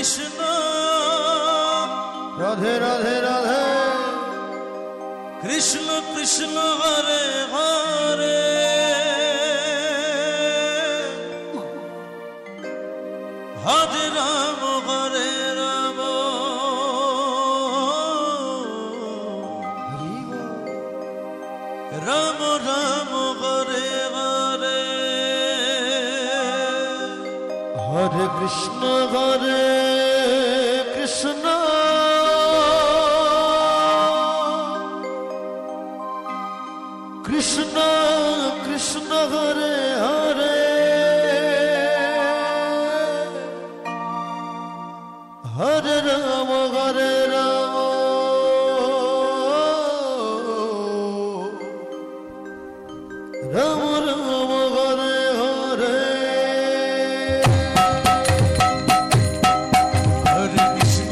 Krishna Radhe Radhe Radhe Krishna Krishna Hare Hare Hare Ram হরে Ram Ram Ram Hare Hare Hare Krishna Krishna Krishna Krishna Hare Hare Hare Ram Ram Ram Hare Hare Hare Krishna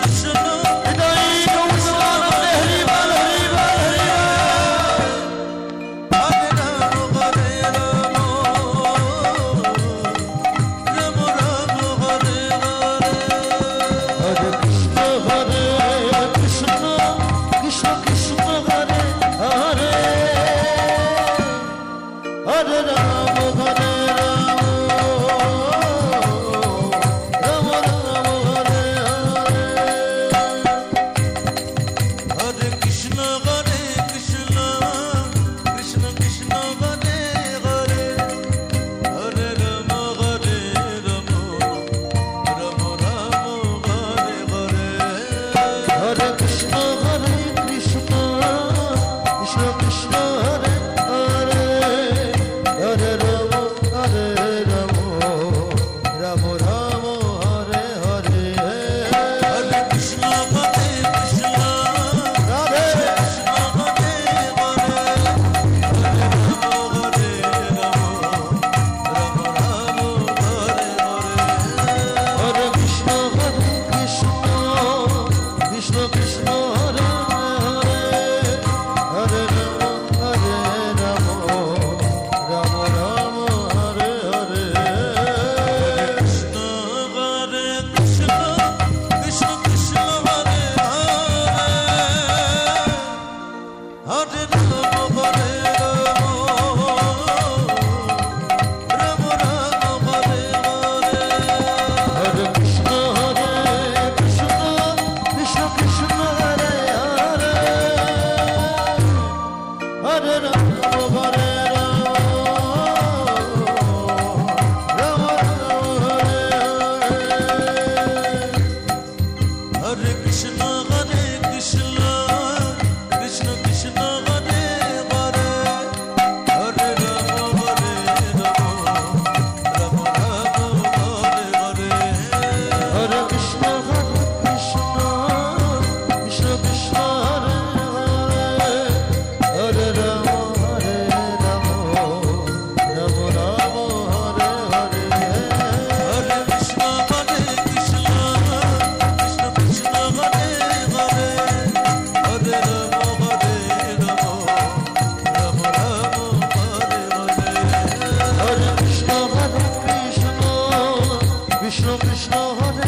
Krishna হৃদয় Gour Hari বল Hari বল Hari হরে Ram হরে Ram Ram Ram Hare Hare Hare Krishna Krishna Krishna Krishna Hare Hare Hare Ram হরে Ram Ram Ram Hare Hare Hare Krishna Krishna Krishna Krishna Hare Hare Hare Ram Ram Ram Hare Hare Hare Krishna Krishna Krishna Krishna Hare Hare Hare Ram Ram Ram Ram Hare Hare Hare Krishna Krishna Radhe Krishna Hare Hare Hare Ram Ram Ram Hare Hare Hare Krishna Krishna Krishna Hare Hare Hare Ram Ram Ram Hare Hare Krishna Krishna Krishna Krishna Hare Hare Hare Ram হরে Ram Ram Ram Hare Hare Hare Krishna Krishna Krishna Hare Hare Hare Ram হরে Ram Ram Hare Hare Hare Krishna Krishna Krishna Krishna Hare Hare Hare Ram Ram Ram Hare Hare Hare Krishna Krishna Krishna Krishna Hare Hare Hare Ram Ram Ram Hare Hare Hare Krishna Krishna Krishna Krishna Hare Hare Hare Ram Ram Ram Hare Hare Hare Krishna Krishna Krishna Krishna হরে